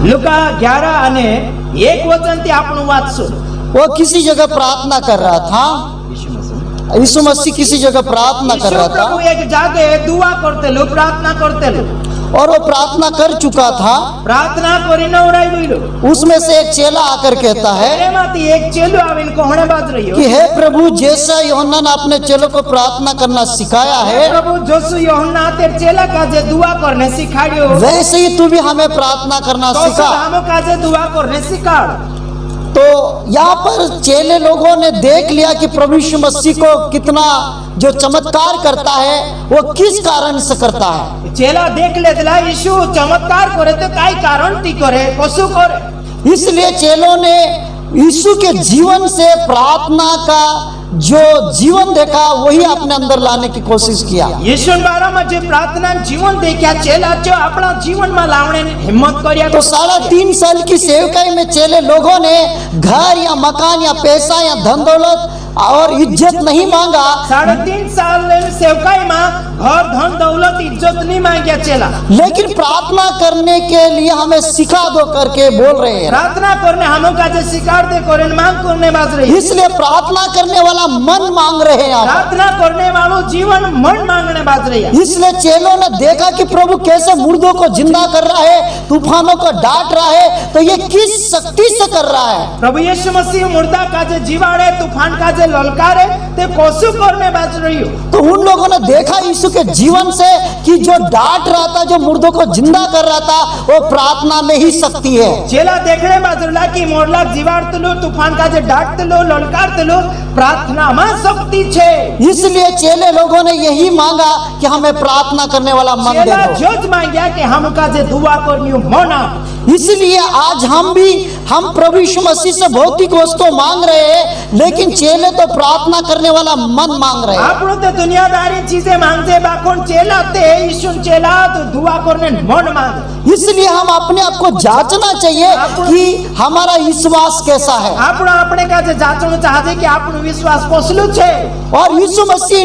लुका 11 અને 1 વચનથી આપણું વાંચશું। वो किसी जगह प्रार्थना कर रहा था, यीशु मसीह किसी जगह प्रार्थना कर रहा प्रभु था एक जागे दुआ करते लो, प्रार्थना करते लो, और वो प्रार्थना कर चुका था। प्रार्थना करी नवराई गईलो। उसमें से एक चेला आकर कहता है एमांथी एक चेलो आवीने कोहणे बाज रह्यो कि हे प्रभु, जैसा यूहन्ना ने अपने चेलों को प्रार्थना करना सिखाया है, प्रभु जोसु यूहन्ना तेरे चेला काजे दुआ करने सिखायो, वैसे ही तू भी हमें प्रार्थना करना तो सिखा। हमो काजे दुआ करने सिखाड़। तो यहाँ पर चेले लोगों ने देख लिया कि प्रभु यीशु मसीह को कितना जो चमत्कार करता है वो किस कारण से करता है। चेला देख लेतला यीशु चमत्कार करे तो काई कारण ती करे, कसु करे। इसलिए चेलों ने यीशु के जीवन से प्रार्थना का जो जीवन देखा वही अपने अंदर लाने की कोशिश किया। यीशु बारा में जो प्रार्थना जीवन देखा चेला जो अपना जीवन में लावने ने हिम्मत करिया। तो 3.5 साल की सेवकाई में चेले लोगों ने घर या मकान या पैसा या धन दौलत और इज्जत नहीं मांगा। 3.5 साल सेवकाई में घर धन दौलत इज्जत नहीं मांगा चेला, लेकिन प्रार्थना करने के लिए हमें सिखा दो करके बोल रहे हैं। प्रार्थना करने हम का जे सिखार दे करे मांग करने बाज रही। इसलिए प्रार्थना करने वाला मन मांग रहे हैं आप। प्रार्थना करने वालों जीवन मन मांगने बाज रही है। इसलिए चेलों ने देखा कि प्रभु कैसे मुर्दों को जिंदा कर रहा है, तूफानों को डांट रहा है, तो ये किस शक्ति से कर रहा है। प्रभु यीशु मसीह मुर्दा का जे जीवाड़े, तूफान का जे ललकारे ते कोसु करने बाज रही हो। तो उन लोगों ने देखा यीशु के जीवन से कि जो डांट रहा था, जो मुर्दों को जिंदा कर रहा था, वो प्रार्थना में ही शक्ति है। चेला देखने बाज रहा कि मोरला जीवाड़ तलो, तूफान का जे डांट तलो, ललकार तलो, प्रार्थना में शक्ति छे। इसलिए चेले लोगों ने यही मांगा कि हमें प्रार्थना करने वाला मन दे चेला दो। जोज मांगा कि हम का जे दुआ करनी मना। इसलिए आज हम प्रभु यीशु मसीह से भौतिक वस्तु मांग रहे हैं, लेकिन चेले तो प्रार्थना करने वाला मन मांग रहे हैं। आपण तो दुनियादारी चीजें मांगते बाकोन चेला ते यीशु चेला तो दुआ करने मन मांग। इसलिए हम अपने आप को जांचना चाहिए कि हमारा विश्वास कैसा है। आपण अपने का जे जांचना चाहते कि आपण विश्वास कसलु छे। और यीशु मसीह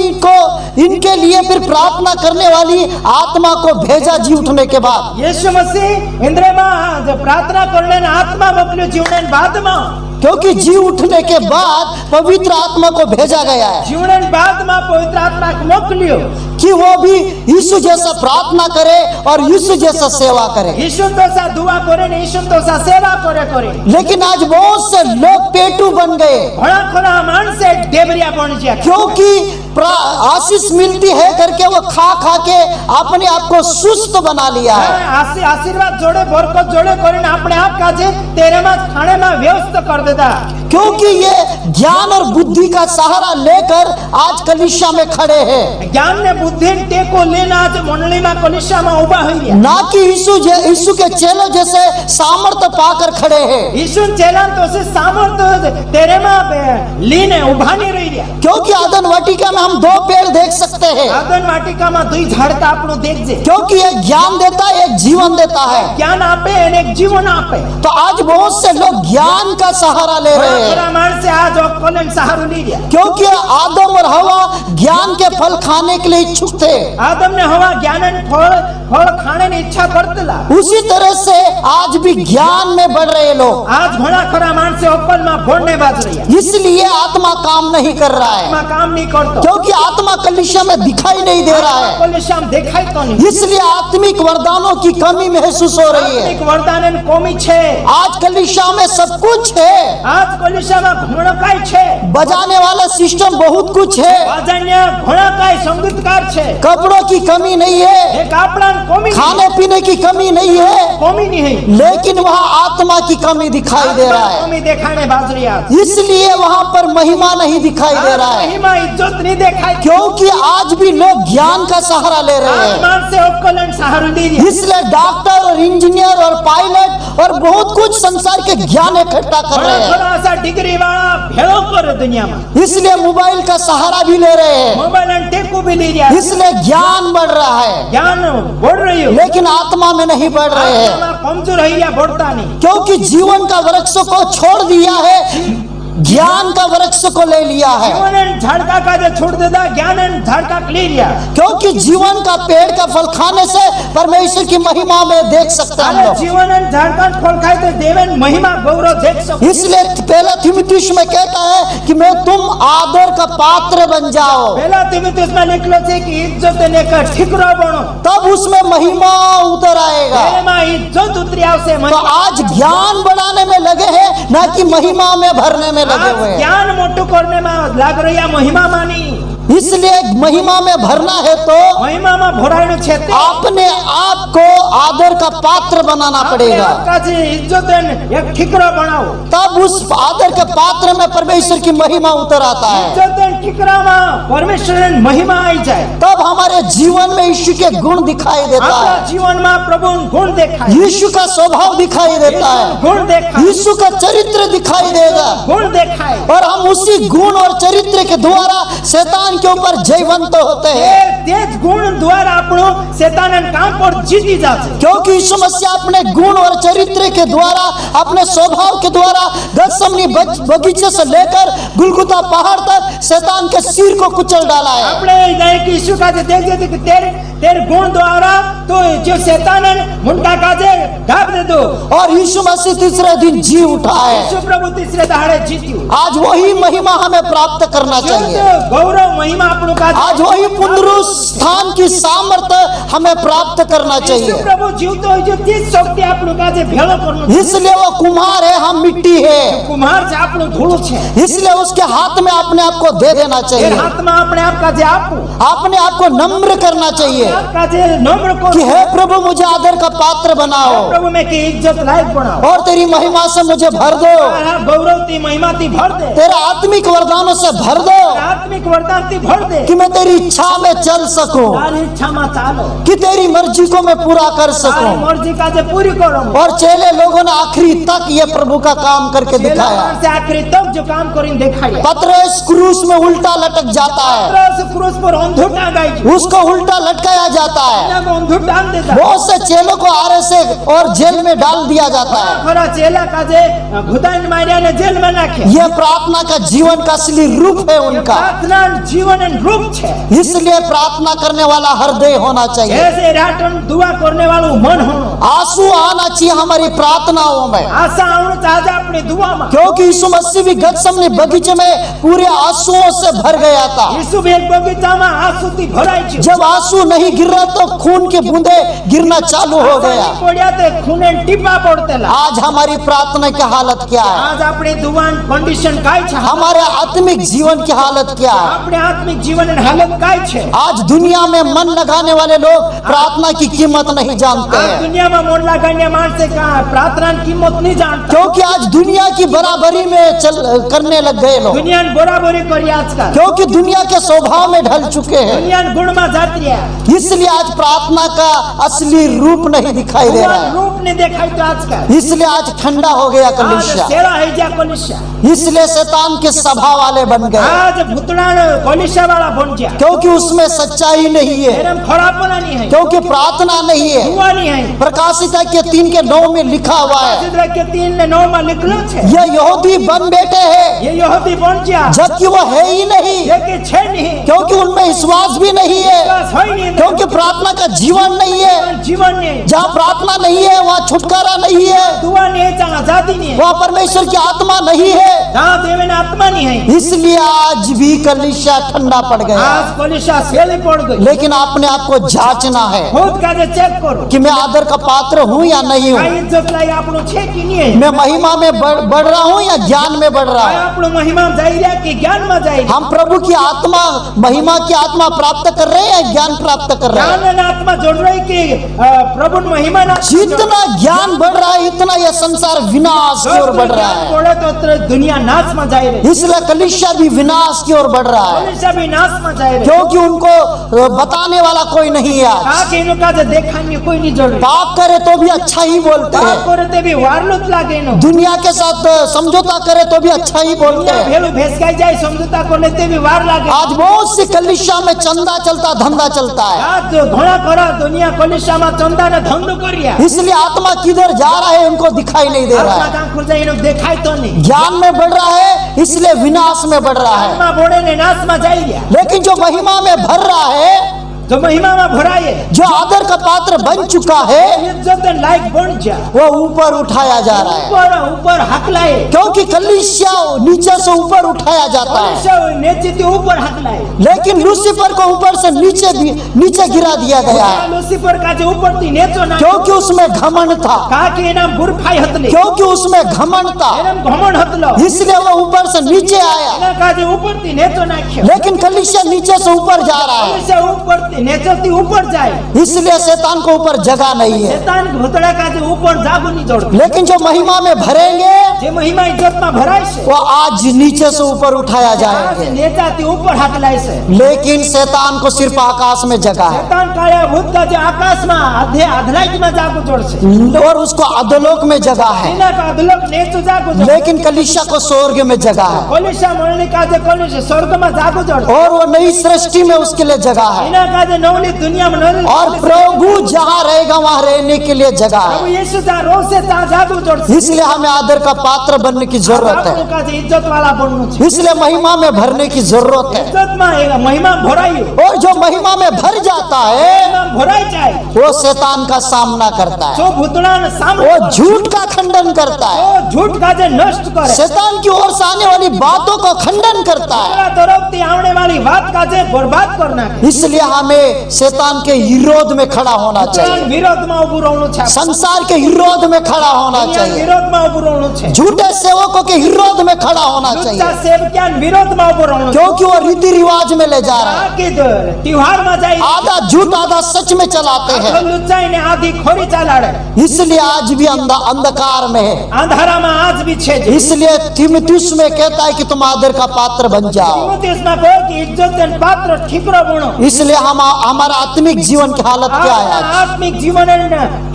इनके लिए फिर प्रार्थना करने वाली आत्मा को भेजा जी उठने के बाद। यीशु मसीह इंद्र में जो प्रार्थना करने आत्मा मोकल्यो जीवने बाद में, क्योंकि जी उठने के बाद पवित्र आत्मा को भेजा गया है जीवने बाद में पवित्र आत्मा को मोकल्यो कि वो भी यीशु जैसा प्रार्थना करे और यीशु जैसा सेवा करे। यीशु तो सा दुआ करे ने यीशु तो सा सेवा करे। लेकिन आज बहुत से लोग पेटू बन गए, घोड़ा खोला मानस डेबरिया बन गया, क्योंकि आशीष मिलती है करके वो खा खा के अपने आप को सुस्त बना लिया है। आशीर्वाद जोड़े बरकत जोड़े करे अपने आप का जे तेरे में खाने में व्यस्त कर देता। क्योंकि ये ज्ञान और बुद्धि का सहारा लेकर आज कलीसिया में खड़े हैं। ज्ञान ने बुद्धि टेको लेना आज मंडली में कलीसिया में उभा हो गया, ना कि यीशु के चेलों जैसे सामर्थ्य पाकर खड़े हैं। यीशु चेला तो से सामर्थ्य तेरे में लीने उभा नहीं रही गया। क्योंकि आदन वाटिका में हम 2 पेड़ देख सकते हैं। आदन वाटिका में 2 झाड़ का आपनो देख जे, क्योंकि एक ज्ञान देता है, एक जीवन देता है। ज्ञान आपे एक जीवन आपे। तो आज बहुत से लोग ज्ञान का सहारा ले रहे हैं, से आज कलन सहारा ले लिया। क्योंकि आदम और हवा ज्ञान के फल खाने के लिए इच्छुक थे। आदम ने हवा ज्ञान फल खाने की इच्छा करते ला। उसी तरह से आज भी ज्ञान में बढ़ रहे लोग। आज घोड़ा खरा मान से ओपन में फोड़ने बाज रही है। इसलिए आत्मा काम नहीं कर रहा है, आत्मा काम नहीं करता, क्योंकि आत्मा कलीसिया में दिखाई नहीं दे रहा है। कलीसिया में दिखाई तो नहीं। इसलिए आत्मिक वरदानों की कमी महसूस हो रही है। आत्मिक वरदान में कमी छे। आज कलीसिया में सब कुछ है, आज कलीसिया में घोड़ा काय छे, बजाने वाला सिस्टम बहुत कुछ है, बजाने घोड़ा काय संगीतकार छे, कपड़ों की कमी नहीं है, एक कपड़ा कमी, खाने पीने की कमी नहीं है, कमी नहीं है, लेकिन वहाँ आत्मा की कमी दिखाई दे रहा है। कमी दिखाने बाज रही है। इसलिए वहाँ पर महिमा नहीं दिखाई दे रहा है, महिमा इज्जत नहीं दिखाई, क्योंकि आज भी लोग ज्ञान का सहारा ले रहे हैं। आत्मा से उपकलन सहारा ले रहे हैं। इसलिए डॉक्टर और इंजीनियर और पायलट और बहुत कुछ संसार के ज्ञान इकट्ठा कर रहे हैं। थोड़ा सा डिग्री वाला भेड़ों कर दुनिया में, इसलिए मोबाइल का सहारा भी ले रहे हैं, मोबाइल एंड टेकू भी ले रहा है। इसलिए ज्ञान बढ़ रहा है, ज्ञान बढ़ रही है, लेकिन आत्मा में नहीं बढ़ रहे हैं, कमजोर है या बढ़ता नहीं, क्योंकि जीवन का वृक्ष को छोड़ दिया है ज्ञान का वृक्ष को ले लिया है, जीवन झाड़ का जे छोड़ देता, ज्ञान झाड़ का ले लिया। क्योंकि जीवन का पेड़ का फल खाने से परमेश्वर की महिमा में देख सकते हैं हम अरे लोग। जीवन झाड़ का फल खाए तो देवन महिमा गौरव देख सको। इसलिए पहला थिमुथियुस में कहता है कि मैं तुम आदर का पात्र बन जाओ, पहला तीमुथियुस में लिखलो छे कि इज्जत ने का ठिकरो बनो, तब उसमें महिमा उतर आएगा। एमा इज्जत उतरी आवशे। तो आज ज्ञान बढ़ाने में लगे हैं, ना कि महिमा में भरने में लगे हुए हैं। ज्ञान मोटू करने में लाग रही है, महिमा मानी। इसलिए महिमा में भरना है तो महिमा में भरायणु छे ते अपने आप को आदर का पात्र बनाना पड़ेगा, आपका जे इज्जत एक ठिकरो बनाओ, तब उस आदर के पात्र में परमेश्वर की महिमा उतर आता है। इज्जत ठिकरा में परमेश्वर की महिमा आई जाए, तब हमारे जीवन में यीशु के गुण दिखाई देता आपका है, जीवन में प्रभु गुण देखाए, यीशु का स्वभाव दिखाई देता है, गुण देखाए, यीशु का चरित्र दिखाई देगा, गुण देखाए। और हम उसी गुण और चरित्र के द्वारा शैतान के ऊपर जयवंत होते हैं। तेज गुण द्वारा आपनो शैतान काम पर जीती जाते, क्योंकि यीशु मसीह अपने गुण और चरित्र के द्वारा, अपने स्वभाव के द्वारा गतसमनी बगीचे से लेकर गुलगुता पहाड़ तक शैतान के सिर को कुचल डाला है। આપણે जाए कि यीशु का देख देते कि तेरे गुण द्वारा तो जो शैतान है मुंडा का जे ढाप दे दो, और यीशु मसीह तीसरे दिन जी उठा है। यीशु प्रभु तीसरे दहाड़े जीत्यो। आज वही महिमा हमें प्राप्त करना चाहिए, गौरव महिमा आपनो का आज वही पुनरुत्थान की सामर्थ्य हमें प्राप्त करना यीशु चाहिए। प्रभु जीवतो है जो तीस शक्ति आपनो का जे भेलो करनो, इसलिए वो कुम्हार है, हम मिट्टी है, कुम्हार से आपनो धूल छे, इसलिए उसके हाथ में अपने आप को दे देना तेरे चाहिए, हाथ में अपने आप का जे आपो, अपने आप को नम्र करना चाहिए आपका जे नम्र को कि हे प्रभु मुझे आदर का पात्र बनाओ प्रभु में की इज्जत लायक बनाओ, और तेरी महिमा से मुझे भर दो, और गौरव ती महिमा ती भर दे, तेरे आत्मिक वरदानों से भर दो आत्मिक वरदान ती भर दे, कि मैं तेरी इच्छा में चल सकूं, तारी इच्छा में चालो, कि तेरी मर्जी को मैं पूरा कर तारी सकूं। मर्जी का जे पूरी करो। और चेले लोगों ने आखिरी तक ये प्रभु का काम करके दिखाया। से आखिरी तक जो काम करीन दिखाया, पतरस क्रूस में उल्टा लटक जाता है, पतरस क्रूस पर अंधो टांगाई, उसको उल्टा लटकाया जाता है, ना अंधो टांग देता, बहुत से चेलों को आरे से और जेल में डाल दिया जाता है। खरा चेला का जे घुदान मारिया ने जेल में नाखे। यह प्रार्थना का जीवन का असली रूप है उनका। प्रार्थना जीवन एन रूप छे, इसलिए प्रार्थना करने वाला हृदय होना चाहिए, ऐसे रातन दुआ करने वालों मन होनो, आंसू आना चाहिए हमारी प्रार्थनाओं में, आशा आउनु चाहे अपनी दुआ में। क्योंकि यीशु मसीह भी गतसमनी बगीचे में पूरे आंसुओं से भर गया था। यीशु भी एक बगीचा में आंसू थी भराई छे, जब आंसू नहीं गिर रहा तो खून की बूंदे गिरना चालू हो गया। पड़िया ते खूने टीपा पड़तेला। आज हमारी प्रार्थना की हालत क्या है? आज अपनी दुआन कंडीशन काय छे, हमारे आत्मिक जीवन की हालत क्या है? अपने आत्मिक जीवन एन हालत काय छे। आज दुनिया में मन लगाने वाले लोग प्रार्थना की कीमत नहीं जानते आज हैं, दुनिया में मन लगाने मानसे का प्रार्थना की कीमत नहीं जानता। क्योंकि आज दुनिया की बराबरी में करने लग गए लोग, दुनिया ने बराबरी करी आजकल, क्योंकि दुनिया के स्वभाव में ढल चुके हैं। दुनिया ने गुण में जाती है, इसलिए आज प्रार्थना का असली रूप नहीं दिखाई दे रहा है। रूप नहीं दिखाई तो आजकल। इसलिए आज ठंडा हो गया आज कलीसिया, सेवा है जा कलिसिया, इसलिए शैतान के सभा वाले बन गए, आज भूतड़ा कलिसिया वाला बन गया, क्योंकि उसमें सच्चाई नहीं है, एरम खराबपना नहीं है, क्योंकि प्रार्थना नहीं है। दुआ नहीं है। प्रकाशिता के 3:9 में लिखा हुआ है, सिद्रा के 3:9 में लिखलो छे, ये यहूदी बन बैठे हैं ये यहूदी बन गया, जबकि वो है ही नहीं, ये के छे नहीं, क्योंकि उनमें विश्वास भी नहीं है, विश्वास है नहीं, क्योंकि प्रार्थना का जीवन नहीं है। जीवन नहीं, जहाँ प्रार्थना नहीं है वहाँ छुटकारा नहीं है, दुआ नहीं है, जहाँ आजादी नहीं है, वहाँ परमेश्वर की आत्मा नहीं है। जहाँ देवन आत्मा नहीं है। इसलिए आज भी कलीसिया ठंडा पड़ गया। आज कलिसिया सेली पड़ गई। लेकिन अपने आप को जांचना है खुद का जे चेक करो कि मैं आदर का पात्र हूँ या नहीं हूँ, काई इज्जत लाई आपनो छे कि नहीं है, मैं महिमा में बढ़ रहा हूँ या ज्ञान में बढ़ रहा काई हूँ। आपनो महिमा में जाई रहा कि ज्ञान में जाई रहा, हम प्रभु की आत्मा, महिमा की आत्मा प्राप्त कर रहे हैं या ज्ञान प्राप्त कर रहे हैं? ज्ञान आत्मा जोड़ रही कि प्रभु ने महिमा ना, जितना ज्ञान बढ़ रहा है इतना यह संसार विनाश की ओर बढ़ रहा है। बढ़े तो उतरे दुनिया नाश में जाई रही, इसलिए कलीसिया भी विनाश की ओर बढ़ रहा है, कलिसिया भी नाश में जाई रही, क्योंकि उनको बताने वाला कोई नहीं है। आज कहा कि इनका जे देखा नहीं कोई नहीं जोड़ रही, पाप करे तो भी अच्छा ही बोलते पाप हैं, करते भी वारलुत लागे नो, दुनिया के साथ समझौता करे तो भी अच्छा ही बोलते दुनिया हैं। भेलू भेसकाई जाए समझौता कर लेते भी वार लागे। आज बहुत सी कलीसिया में चंदा चलता, धंधा चलता है, आज जो घोड़ा करा दुनिया कलिसिया में चंदा ने धंधो करिया, इसलिए आत्मा किधर जा रहा है है उनको दिखाई नहीं दे रहा આત્મા है, કાં ખુલ જાય એનું દેખાય તો નહીં ज्ञान में बढ़ रहा है इसलिए विनाश में बढ़ रहा है। આત્મા બોડે ને નાશમાં જાય રહ્યા लेकिन जो महिमा में भर रहा है, જો મહિમામાં ભરાય जो आदर का पात्र बन चुका है, ઇજ્જત લાયક બન જા वो ऊपर उठाया जा रहा है। ઉપર ઉપર હકલાય क्योंकि कलीसिया नीचे से ऊपर उठाया जाता है, કલીસિયા નેચેથી ઉપર હકલાય लेकिन लूसीफर को ऊपर से नीचे गिरा दिया गया है, લુસિફર કાજે ઉપરથી નેચો ના क्योंकि उसमें घमंड था, કાકે એનામ બુરફાઈ હતલી क्योंकि उसमें घमंड था, એનામ ઘમંડ હતલો इसलिए वो ऊपर से नीचे आया। એના કાજે ઉપરથી નેચો નાખ્યો लेकिन कलीसिया नीचे से ऊपर जा रहा है, કલીસિયા ઉપરથી નેચોથી ઉપર જાય इसलिए शैतान को ऊपर जगह नहीं है। શેતાન ભૂતળા કાજે ઉપર જાગુ નહીં જોડતો लेकिन जो महिमा में भरेंगे જે મહિમા ઇજ્જતમાં ભરાય છે वो आज नीचे से ऊपर उठाया આ जाएंगे, નેચાથી ઉપર હકલાય છે लेकिन शैतान को सिर्फ आकाश में जगह है શેતાન કાળા ભૂત કાજે આકાશમાં અધરાઈમાં જાગુ જોડશે और उसको अधोलोक में जगह है, એના કા અધલોક નેચો જાગુ જોડશે लेकिन कलीसिया को स्वर्ग में जगह है કલીસિયા મળણી કાજે કલીસિયા સ્વર્ગમાં જાગુ જોડશે और वो नई सृष्टि में उसके लिए जगह है। એના કાજે નવલી દુનિયામાં નવલી और प्रभु जहाँ रहेगा वहाँ रहने के लिए जगह પ્રભુ है, યેસુ તા રોસે તા જાગુ જોડશે इसलिए हमें आदर का पात्र बनने की जरूरत આપણું है, કાજે ઇજ્જત વાળા બનવું છે इसलिए महिमा में भरने की जरूरत है। ઇજ્જતમાં એ મહિમા ભરાયું और जो महिमा में भर जाता है મહિમા ભરાઈ જાય वो शैतान का सामना करता है, જો ભૂતળાને સામે वो झूठ का खंडन करता है, જો झूठ કાજે નષ્ટ કરે शैतान की ओर से आने वाली बातों को खंडन करता है। ભૂતળા તરફથી આવने वाली વાત કાજે બરબાદ कर નાખે इसलिए हमें शैतान के विरोध में खड़ा होना ભૂતળાના चाहिए, વિરોધમાં ઊભું રહેવું છે संसार के विरोध में खड़ा होना દુનિયાના चाहिए, વિરોધમાં ઊભું રહેવું છે झूठे सेवकों के विरोध में खड़ा होना લુચ્ચા चाहिए, સેવક્યાન વિરોધમાં ઊભું રહેવું છે क्योंकि वो रीति रिवाज में ले जा रहे हैं, આ કે ત્યોહારમાં જાય आधा झूठ आधा सच में चलाते हैं, લુચ્ચાઈને આધી ખોરી ચાલાડે इसलिए आज भी अंधकार में है। અંધારામાં આજ બી છે જ इसलिए तीमुथियुस में कहता है कि तुम आदर का पात्र बन जाओ। તીમોથેયુસમાં કહે કે ઇજ્જત અને પાત્ર ઠીકરો બનો इसलिए हमारा आत्मिक जीवन की हालत क्या है आज? આત્મિક જીવન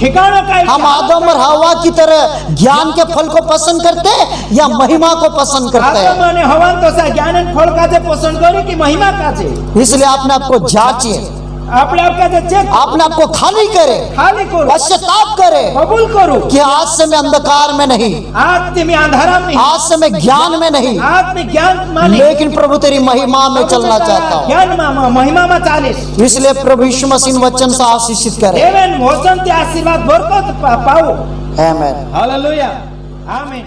ठिकाना કાઈ हम आदम और हवा की तरह ज्ञान के फल को पसंद करते हैं या महिमा को पसंद करते આદમ हैं? અને હવાન તો સા જ્ઞાન અને ફળ કાજે પસંદ કરે કે મહિમા કાજે इसलिए अपने आप को जांचिए, આપણે આપ કાજે ચેક अपने आप को खाली करे, ખાલી કરો पश्चाताप करे કબૂલ કરો कि आज से मैं अंधकार में नहीं, आज ते मैं अंधाराम नहीं आज से मैं ज्ञान में नहीं, आज मैं ज्ञान माने लेकिन प्रभु तेरी महिमा में चलना चाहता हूँ। ज्ञान में महिमा में चालीस इसलिए प्रभु यीशु मसीह वचन से आशीषित करे। देवेन भोजन ते आशीर्वाद बरकत पाओ। आमीन। हालेलुया आमीन।